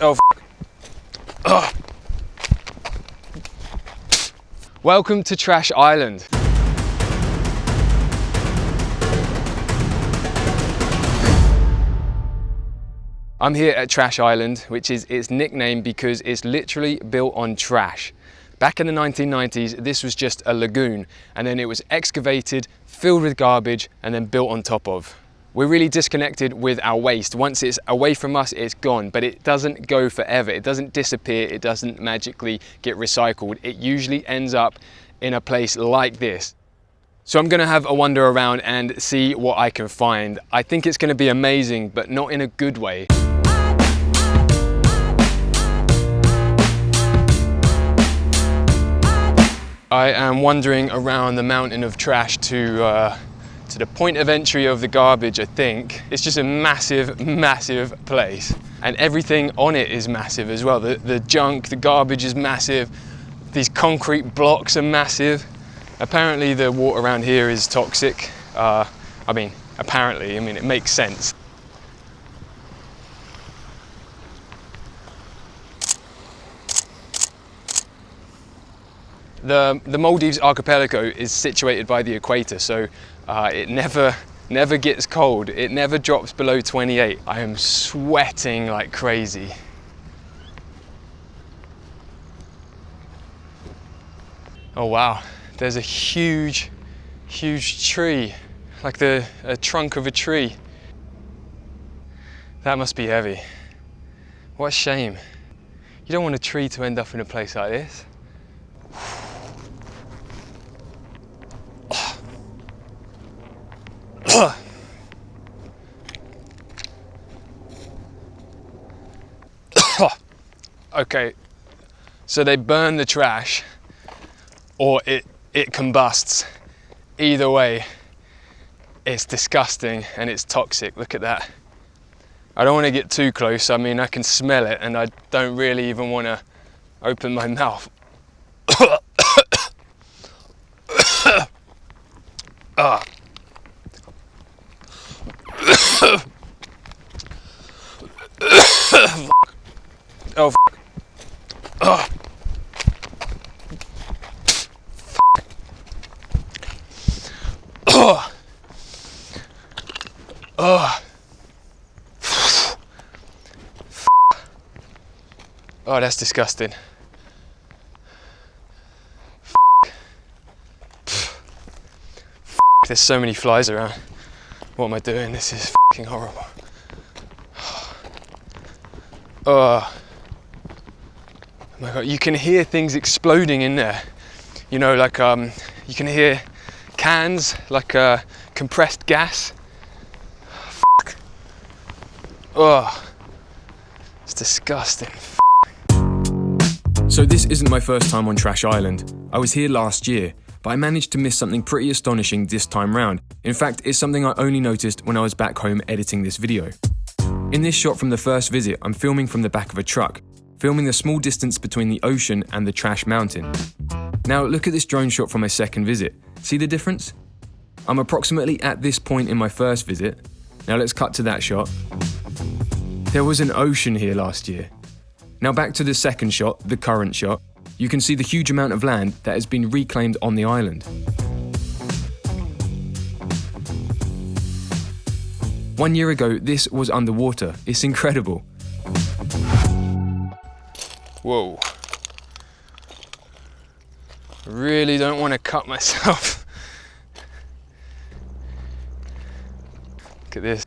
Oh, oh. Welcome to Trash Island. I'm here at Trash Island, which is its nickname because it's literally built on trash. Back in the 1990s, this was just a lagoon, and then it was excavated, filled with garbage, and then built on top of. We're really disconnected with our waste. Once it's away from us, it's gone, but it doesn't go forever. It doesn't disappear. It doesn't magically get recycled. It usually ends up in a place like this. So I'm gonna have a wander around and see what I can find. I think it's gonna be amazing, but not in a good way. I am wandering around the mountain of trash to the point of entry of the garbage, I think. It's just a massive, massive place. And everything on it is massive as well. The junk, the garbage is massive. These concrete blocks are massive. Apparently the water around here is toxic. Apparently, it makes sense. The Maldives archipelago is situated by the equator, so it never gets cold. It never drops below 28. I am sweating like crazy. Oh wow, there's a huge tree, like a trunk of a tree. That must be heavy. What a shame. You don't want a tree to end up in a place like this. Okay, so they burn the trash or it combusts. Either way, it's disgusting and it's toxic. Look at that. I don't want to get too close. I can smell it and I don't really even want to open my mouth. Oh, oh. Oh. Oh. Oh, that's disgusting. There's so many flies around. What am I doing? This is fucking horrible. Oh my God, you can hear things exploding in there. You know, like you can hear cans, like compressed gas. Fuck. Oh, it's disgusting. So this isn't my first time on Trash Island. I was here last year, but I managed to miss something pretty astonishing this time round. In fact, it's something I only noticed when I was back home editing this video. In this shot from the first visit, I'm filming from the back of a truck, filming the small distance between the ocean and the trash mountain. Now look at this drone shot from my second visit. See the difference? I'm approximately at this point in my first visit. Now let's cut to that shot. There was an ocean here last year. Now back to the second shot, the current shot. You can see the huge amount of land that has been reclaimed on the island. One year ago, this was underwater. It's incredible. Whoa. I really don't want to cut myself. Look at this.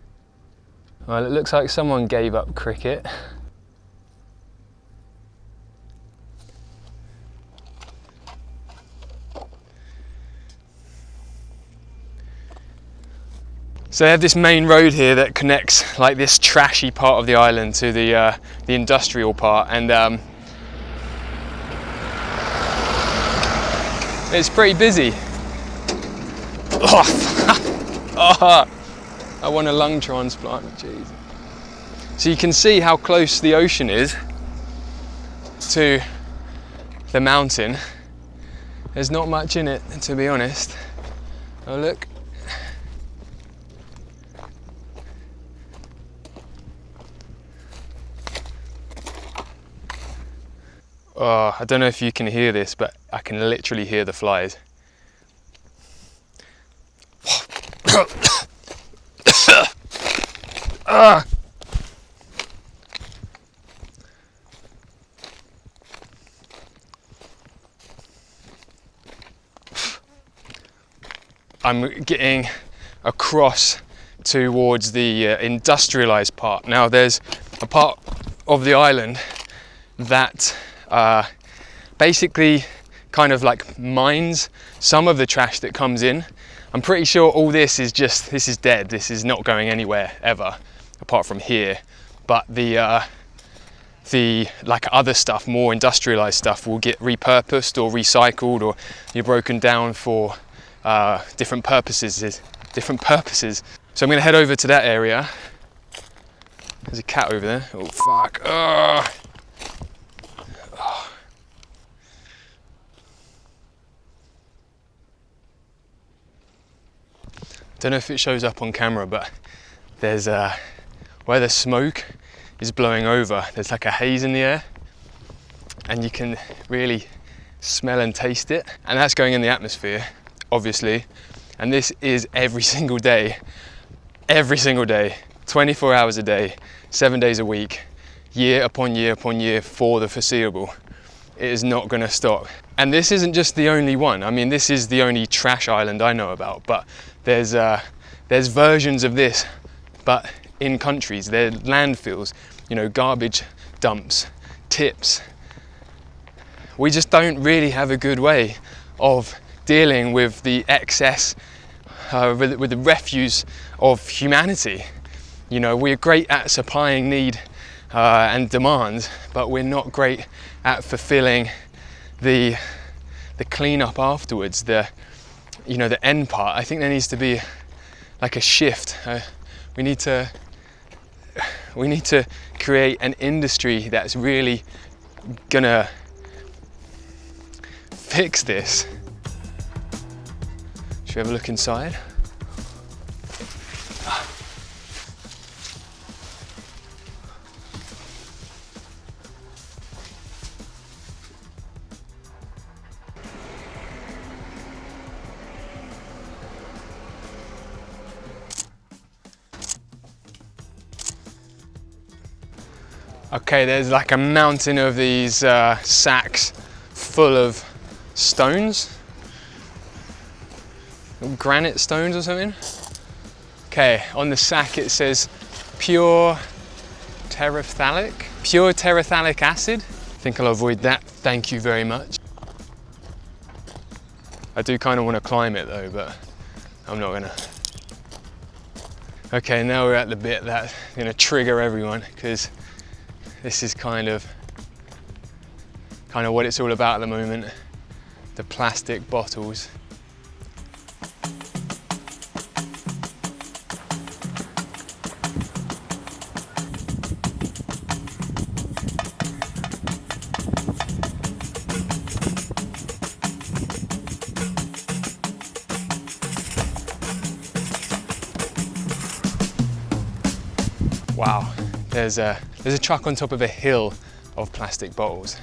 Well, it looks like someone gave up cricket. So they have this main road here that connects like this trashy part of the island to the industrial part, and it's pretty busy. Oh, I want a lung transplant, jeez. So you can see how close the ocean is to the mountain. There's not much in it, to be honest. Oh look. Oh, I don't know if you can hear this, but I can literally hear the flies. I'm getting across towards the industrialized part. Now there's a part of the island that basically kind of like mines some of the trash that comes in. I'm pretty sure all this is dead. This is not going anywhere ever, apart from here. But the like other stuff, more industrialized stuff, will get repurposed or recycled or you're broken down for different purposes. So I'm gonna head over to that area. There's a cat over there. Oh fuck. Don't know if it shows up on camera, but there's where the smoke is blowing over, there's like a haze in the air and you can really smell and taste it, and that's going in the atmosphere, obviously. And this is every single day, 24 hours a day, 7 days a week, year upon year upon year for the foreseeable. It is not going to stop. And this isn't just the only one. I mean, this is the only trash island I know about, but there's versions of this, but in countries. They're landfills, you know, garbage dumps, tips. We just don't really have a good way of dealing with the excess, with the refuse of humanity. You know, we're great at supplying need and demand, but we're not great at fulfilling the cleanup afterwards, the end part. I think there needs to be like a shift. We need to create an industry that's really gonna fix this. Should we have a look inside? Okay, there's like a mountain of these sacks full of stones, granite stones or something. Okay, on the sack it says pure terephthalic acid. I think I'll avoid that, thank you very much. I do kind of want to climb it though, but I'm not gonna. Okay, now we're at the bit that's gonna trigger everyone, because this is kind of what it's all about at the moment. The plastic bottles. Wow, there's a truck on top of a hill of plastic bottles.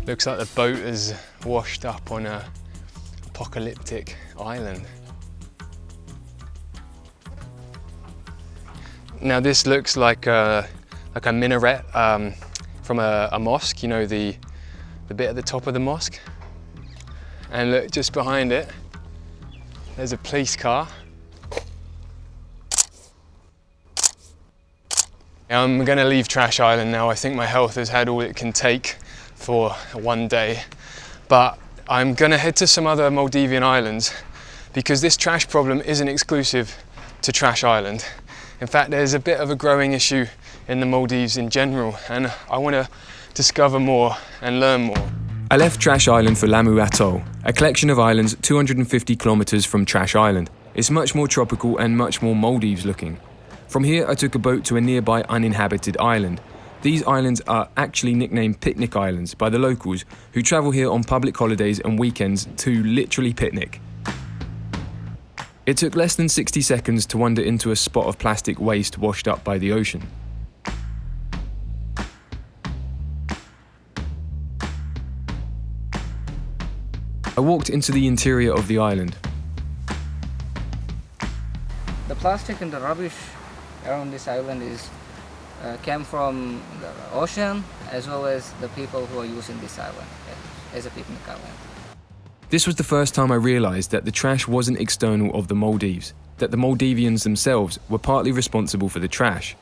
Looks like the boat is washed up on a apocalyptic island. Now this looks like a minaret from a mosque, you know, the bit at the top of the mosque. And look, just behind it, there's a police car. I'm gonna leave Trash Island now. I think my health has had all it can take for one day. But I'm gonna head to some other Maldivian islands, because this trash problem isn't exclusive to Trash Island. In fact, there's a bit of a growing issue in the Maldives in general, and I want to discover more and learn more. I left Trash Island for Lamu Atoll, a collection of islands 250 kilometers from Trash Island. It's much more tropical and much more Maldives looking. From here, I took a boat to a nearby uninhabited island. These islands are actually nicknamed picnic islands by the locals who travel here on public holidays and weekends to literally picnic. It took less than 60 seconds to wander into a spot of plastic waste washed up by the ocean. I walked into the interior of the island. The plastic and the rubbish around this island came from the ocean, as well as the people who are using this island as a picnic island. This was the first time I realised that the trash wasn't external of the Maldives, that the Maldivians themselves were partly responsible for the trash.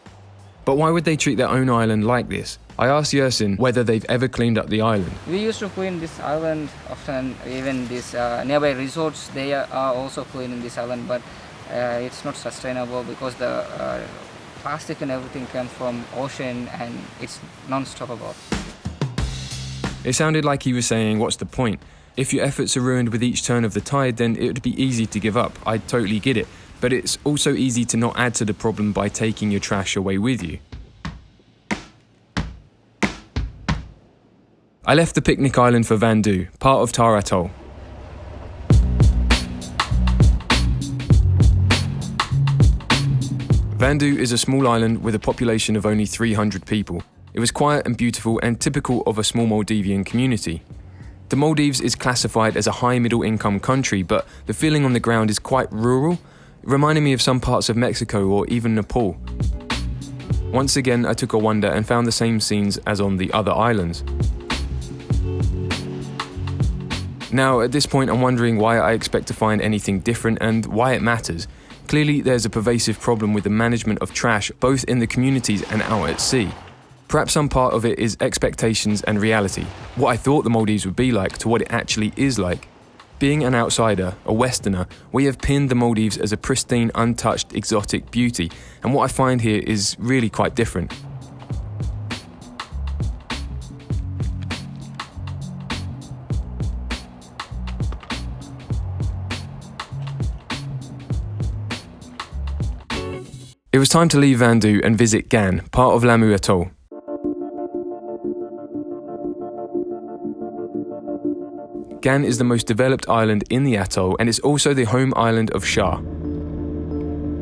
But why would they treat their own island like this? I asked Yersin whether they've ever cleaned up the island. We used to clean this island often, even these nearby resorts, they are also cleaning this island, but it's not sustainable because the plastic and everything comes from ocean and it's non-stoppable. It sounded like he was saying, what's the point? If your efforts are ruined with each turn of the tide, then it would be easy to give up. I totally get it. But it's also easy to not add to the problem by taking your trash away with you. I left the picnic island for Vandhoo, part of Tar Atoll. Vandhoo is a small island with a population of only 300 people. It was quiet and beautiful and typical of a small Maldivian community. The Maldives is classified as a high middle income country, but the feeling on the ground is quite rural, reminding me of some parts of Mexico or even Nepal. Once again, I took a wander and found the same scenes as on the other islands. Now, at this point, I'm wondering why I expect to find anything different and why it matters. Clearly, there's a pervasive problem with the management of trash, both in the communities and out at sea. Perhaps some part of it is expectations and reality, what I thought the Maldives would be like to what it actually is like. Being an outsider, a Westerner, we have pinned the Maldives as a pristine, untouched, exotic beauty, and what I find here is really quite different. It was time to leave Vandhoo and visit Gan, part of Lamu Atoll. Gan is the most developed island in the atoll and it's also the home island of Shah.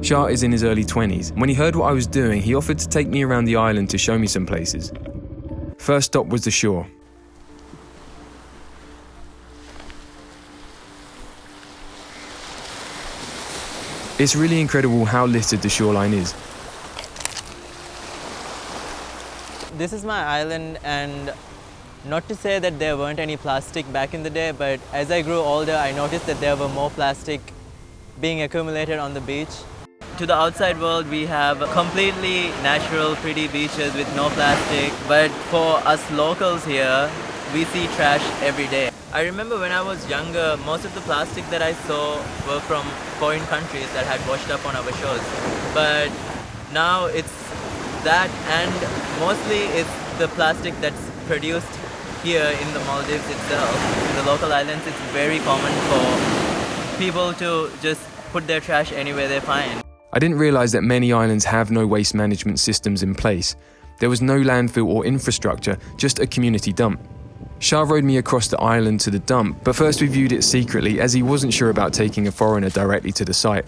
Shah is in his early 20s. When he heard what I was doing, he offered to take me around the island to show me some places. First stop was the shore. It's really incredible how littered the shoreline is. This is my island, and not to say that there weren't any plastic back in the day, but as I grew older, I noticed that there were more plastic being accumulated on the beach. To the outside world, we have completely natural, pretty beaches with no plastic, but for us locals here, we see trash every day. I remember when I was younger, most of the plastic that I saw were from foreign countries that had washed up on our shores. But now it's that, and mostly it's the plastic that's produced here in the Maldives itself. In the local islands, it's very common for people to just put their trash anywhere they find. I didn't realise that many islands have no waste management systems in place. There was no landfill or infrastructure, just a community dump. Shah rowed me across the island to the dump, but first we viewed it secretly as he wasn't sure about taking a foreigner directly to the site.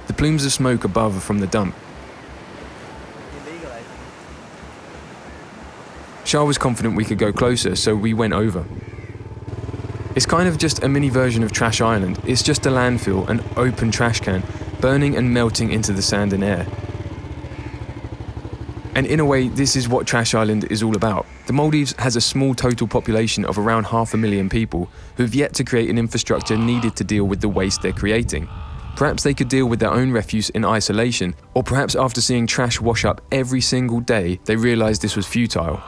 The plumes of smoke above from the dump. Shah was confident we could go closer, so we went over. It's kind of just a mini version of Trash Island. It's just a landfill, an open trash can, burning and melting into the sand and air. And in a way, this is what Trash Island is all about. The Maldives has a small total population of around 500,000 people who have yet to create an infrastructure needed to deal with the waste they're creating. Perhaps they could deal with their own refuse in isolation, or perhaps after seeing trash wash up every single day, they realised this was futile.